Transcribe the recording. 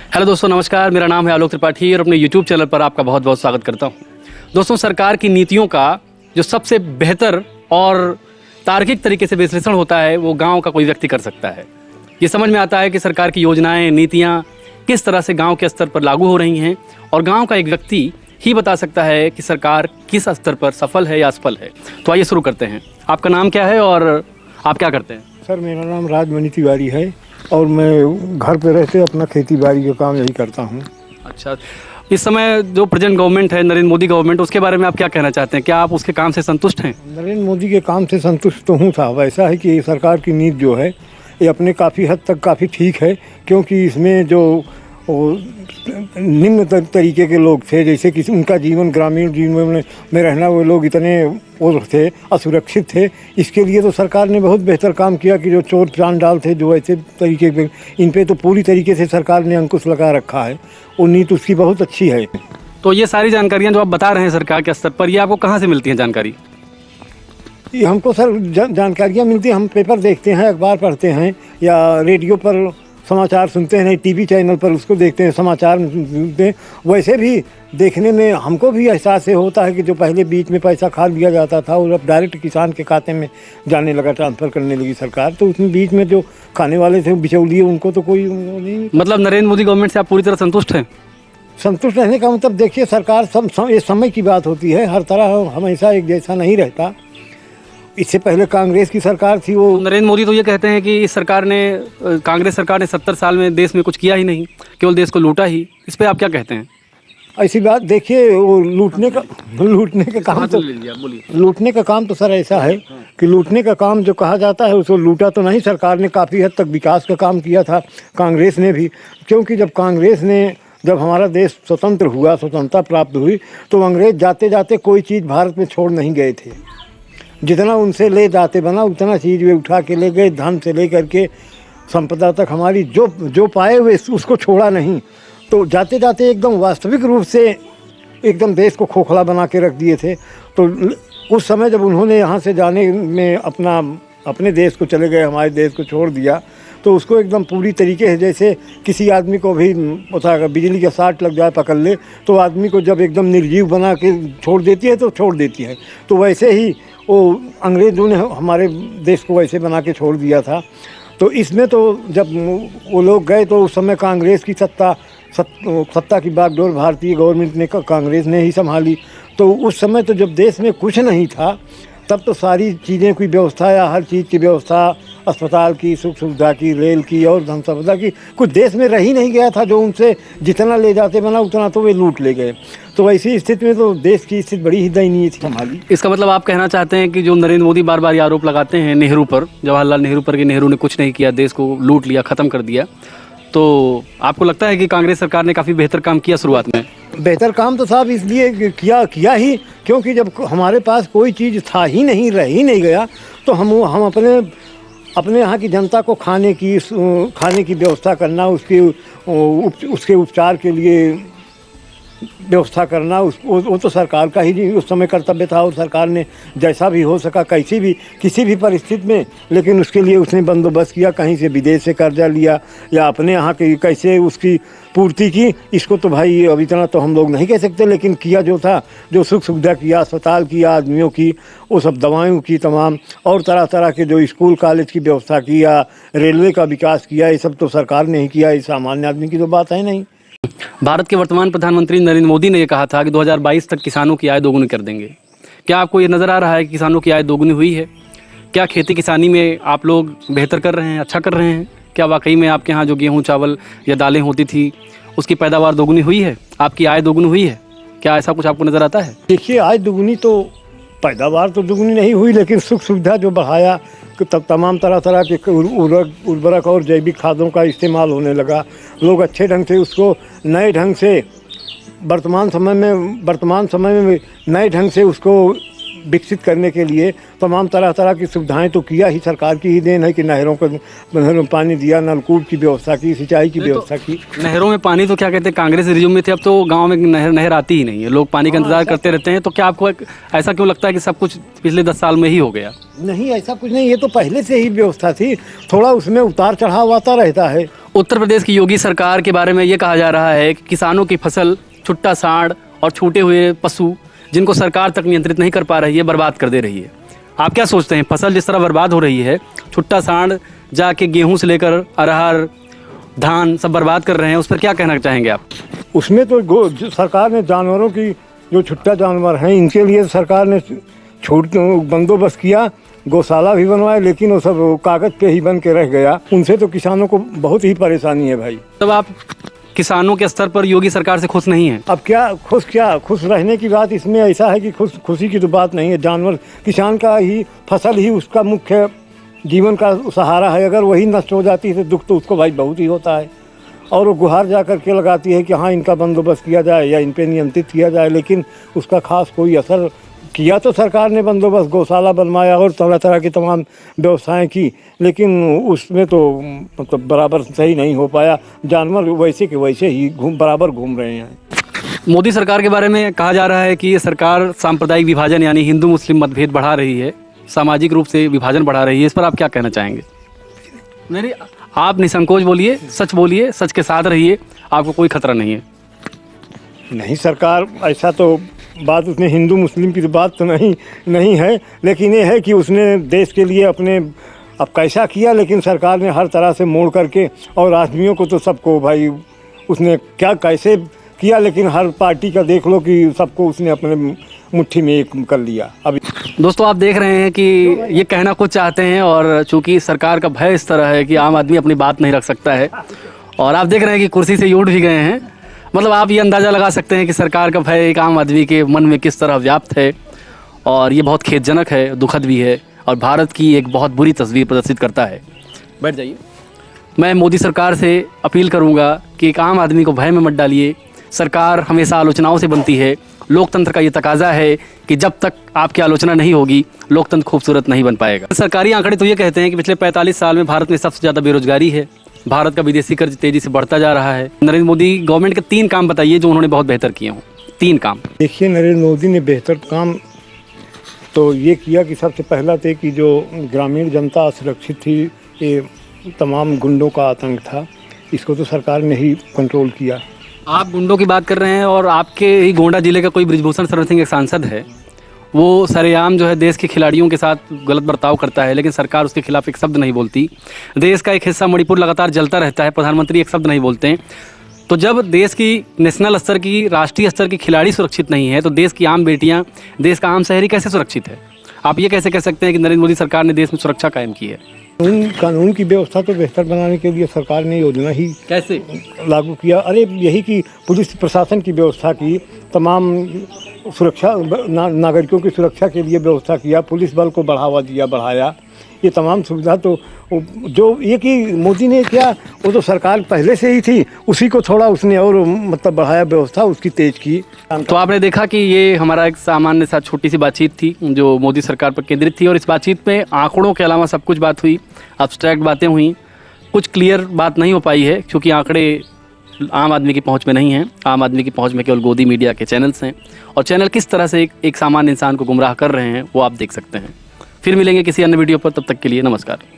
Hello दोस्तों, नमस्कार। मेरा नाम है आलोक त्रिपाठी और अपने यूट्यूब चैनल पर आपका बहुत बहुत स्वागत करता हूं। दोस्तों, सरकार की नीतियों का जो सबसे बेहतर और तार्किक तरीके से विश्लेषण होता है वो गांव का कोई व्यक्ति कर सकता है। ये समझ में आता है कि सरकार की योजनाएं, नीतियां किस तरह से गांव के स्तर पर लागू हो रही हैं और गांव का एक व्यक्ति ही बता सकता है कि सरकार किस स्तर पर सफल है या असफल है। तो आइए शुरू करते हैं। आपका नाम क्या है और आप क्या करते हैं? सर, मेरा नाम राजमणि तिवारी है और मैं घर पे रहते अपना खेती बाड़ी का काम यही करता हूँ। अच्छा, इस समय जो प्रेजेंट गवर्नमेंट है, नरेंद्र मोदी गवर्नमेंट, उसके बारे में आप क्या कहना चाहते हैं? क्या आप उसके काम से संतुष्ट हैं? नरेंद्र मोदी के काम से संतुष्ट तो हूँ था। वैसा है कि सरकार की नीति जो है ये अपने काफ़ी हद तक काफ़ी ठीक है, क्योंकि इसमें जो निम्न तरीके के लोग थे, जैसे कि उनका जीवन ग्रामीण जीवन में रहना, वो लोग इतने वो थे, असुरक्षित थे। इसके लिए तो सरकार ने बहुत बेहतर काम किया कि जो चोर चांडाल थे, जो ऐसे तरीके पे, इन पे तो पूरी तरीके से सरकार ने अंकुश लगा रखा है। वो नीति उसकी बहुत अच्छी है। तो ये सारी जानकारियाँ जो आप बता रहे हैं सरकार के स्तर पर, ये आपको कहाँ से मिलती हैं जानकारी? ये हमको सर जानकारियाँ मिलती हैं, हम पेपर देखते हैं, अखबार पढ़ते हैं या रेडियो पर समाचार सुनते हैं, टीवी चैनल पर उसको देखते हैं, समाचार सुनते हैं। वैसे भी देखने में हमको भी एहसास होता है कि जो पहले बीच में पैसा खा लिया जाता था और अब डायरेक्ट किसान के खाते में जाने लगा, ट्रांसफ़र करने लगी सरकार, तो उसमें बीच में जो खाने वाले थे बिचौलिए, उनको तो कोई नहीं। मतलब नरेंद्र मोदी गवर्नमेंट से आप पूरी तरह संतुष्ट हैं? संतुष्ट रहने का मतलब देखिए, सरकार ये समय की बात होती है, हर तरह हमेशा एक जैसा नहीं रहता। इससे पहले कांग्रेस की सरकार थी, वो नरेंद्र मोदी तो ये कहते हैं कि इस सरकार ने, कांग्रेस सरकार ने 70 साल में देश में कुछ किया ही नहीं, केवल देश को लूटा ही। इस पे आप क्या कहते हैं? ऐसी बात देखिए, वो लूटने का काम तो सर ऐसा है कि लूटने का काम जो कहा जाता है उसको लूटा तो नहीं। सरकार ने काफ़ी हद तक विकास का काम किया था, कांग्रेस ने भी, क्योंकि जब हमारा देश स्वतंत्र हुआ, स्वतंत्रता प्राप्त हुई, तो अंग्रेज जाते जाते कोई चीज़ भारत में छोड़ नहीं गए थे। जितना उनसे ले जाते बना उतना चीज़ वे उठा के ले गए, धन से लेकर के संपदा तक हमारी जो पाए हुए उसको छोड़ा नहीं। तो जाते जाते एकदम वास्तविक रूप से एकदम देश को खोखला बना के रख दिए थे। तो उस समय जब उन्होंने यहाँ से जाने में अपने देश को चले गए, हमारे देश को छोड़ दिया, तो उसको एकदम पूरी तरीके से, जैसे किसी आदमी को भी पता है बिजली का शॉट लग जाए, पकड़ ले, तो आदमी को जब एकदम निर्जीव बना के छोड़ देती है तो छोड़ देती है। तो वैसे ही वो अंग्रेज़ों ने हमारे देश को वैसे बना के छोड़ दिया था। तो इसमें तो जब वो लोग गए तो उस समय कांग्रेस की सत्ता की बागडोर भारतीय गवर्नमेंट ने, कांग्रेस ने ही संभाली। तो उस समय तो जब देश में कुछ नहीं था, तब तो सारी चीज़ें की व्यवस्था या हर चीज़ की व्यवस्था, अस्पताल की, सुख सुविधा की, रेल की और धन संपदा की, कुछ देश में रह ही नहीं गया था। जो उनसे जितना ले जाते बना उतना तो वे लूट ले गए। तो ऐसी स्थिति में तो देश की स्थिति बड़ी ही दयनीय थी हमारी। इसका मतलब आप कहना चाहते हैं कि जो नरेंद्र मोदी बार बार ये आरोप लगाते हैं नेहरू पर, जवाहरलाल नेहरू पर, कि नेहरू ने कुछ नहीं किया, देश को लूट लिया, ख़त्म कर दिया, तो आपको लगता है कि कांग्रेस सरकार ने काफ़ी बेहतर काम किया शुरुआत में? बेहतर काम तो साहब इसलिए किया ही क्योंकि जब हमारे पास कोई चीज़ था ही नहीं, रह ही नहीं गया, तो हम अपने यहाँ की जनता को खाने की व्यवस्था करना, उसके उपचार के लिए व्यवस्था करना, वो तो सरकार का ही उस समय कर्तव्य था। और सरकार ने जैसा भी हो सका, किसी भी परिस्थिति में, लेकिन उसके लिए उसने बंदोबस्त किया, कहीं से विदेश से कर्जा लिया या अपने यहाँ के कैसे उसकी पूर्ति की। इसको तो भाई अब इतना तो हम लोग नहीं कह सकते, लेकिन किया जो था, जो सुख सुविधा किया, अस्पताल किया आदमियों की, वो सब दवाइयों की तमाम, और तरह तरह के जो स्कूल कॉलेज की व्यवस्था किया, रेलवे का विकास किया, ये सब तो सरकार ने ही किया। इस सामान्य आदमी की तो बात है नहीं। भारत के वर्तमान प्रधानमंत्री नरेंद्र मोदी ने ये कहा था कि 2022 तक किसानों की आय दोगुनी कर देंगे। क्या आपको ये नज़र आ रहा है कि किसानों की आय दोगुनी हुई है? क्या खेती किसानी में आप लोग बेहतर कर रहे हैं, अच्छा कर रहे हैं? क्या वाकई में आपके यहाँ जो गेहूँ, चावल या दालें होती थी उसकी पैदावार दोगुनी हुई है, आपकी आय दोगुनी हुई है? क्या ऐसा कुछ आपको नज़र आता है? देखिए, आय दोगुनी तो, पैदावार तो दुगनी नहीं हुई, लेकिन सुख सुविधा जो बढ़ाया, तब तमाम तरह के उर्वरक और जैविक खादों का इस्तेमाल होने लगा। लोग अच्छे ढंग से उसको नए ढंग से वर्तमान समय में नए ढंग से उसको विकसित करने के लिए तमाम तरह तरह की सुविधाएं तो किया ही, सरकार की ही देन है कि नहरों में पानी दिया, नलकूप की व्यवस्था की, सिंचाई की व्यवस्था की। नहरों में पानी तो क्या कहते हैं, कांग्रेस रिज्यूम में थे, अब तो गांव में नहर आती ही नहीं है, लोग पानी का इंतजार करते रहते हैं। तो क्या आपको ऐसा क्यों लगता है कि सब कुछ पिछले 10 साल में ही हो गया? नहीं, ऐसा कुछ नहीं, ये तो पहले से ही व्यवस्था थी, थोड़ा उसमें उतार चढ़ाव आता रहता है। उत्तर प्रदेश की योगी सरकार के बारे में ये कहा जा रहा है कि किसानों की फसल, छुट्टा सांड और छूटे हुए पशु जिनको सरकार तक नियंत्रित नहीं कर पा रही है, बर्बाद कर दे रही है। आप क्या सोचते हैं, फसल जिस तरह बर्बाद हो रही है, छुट्टा सांड जाके गेहूं से लेकर अरहर, धान सब बर्बाद कर रहे हैं, उस पर क्या कहना चाहेंगे आप? उसमें तो जो सरकार ने जानवरों की, जो छुट्टा जानवर हैं, इनके लिए सरकार ने छूट बंदोबस्त किया, गौशाला भी बनवाए, लेकिन वो सब कागज पे ही बन के रह गया। उनसे तो किसानों को बहुत ही परेशानी है भाई। तब आप किसानों के स्तर पर योगी सरकार से खुश नहीं हैं? अब क्या खुश रहने की बात इसमें ऐसा है कि खुशी की तो बात नहीं है। जानवर, किसान का ही फसल ही उसका मुख्य जीवन का सहारा है, अगर वही नष्ट हो जाती है तो दुख तो उसको भाई बहुत ही होता है। और वो गुहार जा कर के लगाती है कि हाँ, इनका बंदोबस्त किया जाए या इन पर नियंत्रित किया जाए, लेकिन उसका खास कोई असर किया तो सरकार ने बंदोबस्त, गौशाला बनवाया और तरह तरह की तमाम व्यवस्थाएं की, लेकिन उसमें तो मतलब बराबर सही नहीं हो पाया। जानवर वैसे के वैसे ही बराबर घूम रहे हैं। मोदी सरकार के बारे में कहा जा रहा है कि ये सरकार सांप्रदायिक विभाजन यानी हिंदू मुस्लिम मतभेद बढ़ा रही है, सामाजिक रूप से विभाजन बढ़ा रही है। इस पर आप क्या कहना चाहेंगे? नहीं, आप निसंकोच बोलिए, सच के साथ रहिए, आपको कोई खतरा नहीं है। नहीं, सरकार ऐसा तो बात, उसने हिंदू मुस्लिम की तो बात तो नहीं है, लेकिन ये है कि उसने देश के लिए अपने अब कैसा किया, लेकिन सरकार ने हर तरह से मोड़ करके, और आदमियों को तो सबको भाई उसने क्या कैसे किया, लेकिन हर पार्टी का देख लो कि सबको उसने अपने मुट्ठी में एक कर लिया। अब दोस्तों आप देख रहे हैं कि ये कहना कुछ चाहते हैं, और चूंकि सरकार का भय इस तरह है कि आम आदमी अपनी बात नहीं रख सकता है, और आप देख रहे हैं कि कुर्सी से उठ भी गए हैं। मतलब आप ये अंदाज़ा लगा सकते हैं कि सरकार का भय एक आम आदमी के मन में किस तरह व्याप्त है, और ये बहुत खेदजनक है, दुखद भी है, और भारत की एक बहुत बुरी तस्वीर प्रदर्शित करता है। बैठ जाइए। मैं मोदी सरकार से अपील करूंगा कि एक आम आदमी को भय में मत डालिए। सरकार हमेशा आलोचनाओं से बनती है, लोकतंत्र का ये तकाजा है कि जब तक आपकी आलोचना नहीं होगी, लोकतंत्र खूबसूरत नहीं बन पाएगा। सरकारी आंकड़े तो ये कहते हैं कि पिछले 45 साल में भारत में सबसे ज़्यादा बेरोजगारी है, भारत का विदेशी कर्ज तेजी से बढ़ता जा रहा है। नरेंद्र मोदी गवर्नमेंट के 3 काम बताइए जो उन्होंने बहुत बेहतर किए हों। 3 काम। देखिए, नरेंद्र मोदी ने बेहतर काम तो ये किया कि सबसे पहला थे कि जो ग्रामीण जनता असुरक्षित थी, ये तमाम गुंडों का आतंक था, इसको तो सरकार ने ही कंट्रोल किया। आप गुंडों की बात कर रहे हैं, और आपके ही गोंडा जिले का कोई बृजभूषण शरण सिंह एक सांसद है, वो सरेआम जो है देश के खिलाड़ियों के साथ गलत बर्ताव करता है, लेकिन सरकार उसके खिलाफ एक शब्द नहीं बोलती। देश का एक हिस्सा मणिपुर लगातार जलता रहता है, प्रधानमंत्री एक शब्द नहीं बोलते हैं। तो जब देश की नेशनल स्तर की, राष्ट्रीय स्तर की खिलाड़ी सुरक्षित नहीं है, तो देश की आम बेटियां, देश का आम शहरी कैसे सुरक्षित है? आप ये कैसे कह सकते हैं कि नरेंद्र मोदी सरकार ने देश में सुरक्षा कायम की है? कानून की व्यवस्था तो बेहतर बनाने के लिए सरकार ने योजना ही कैसे लागू किया। अरे यही कि पुलिस प्रशासन की व्यवस्था की, तमाम सुरक्षा नागरिकों की सुरक्षा के लिए व्यवस्था किया, पुलिस बल को बढ़ाया। ये तमाम सुविधा तो जो ये कि मोदी ने किया, वो तो सरकार पहले से ही थी, उसी को थोड़ा उसने और मतलब बढ़ाया, व्यवस्था उसकी तेज की। तो आपने देखा कि ये हमारा एक सामान्य सा छोटी सी बातचीत थी जो मोदी सरकार पर केंद्रित थी, और इस बातचीत में आंकड़ों के अलावा सब कुछ बात हुई, अब्स्ट्रैक्ट बातें हुई, कुछ क्लियर बात नहीं हो पाई है क्योंकि आंकड़े आम आदमी की पहुंच में नहीं हैं। आम आदमी की पहुंच में केवल गोदी मीडिया के चैनल्स हैं, और चैनल किस तरह से एक सामान्य इंसान को गुमराह कर रहे हैं वो आप देख सकते हैं। फिर मिलेंगे किसी अन्य वीडियो पर, तब तक के लिए नमस्कार।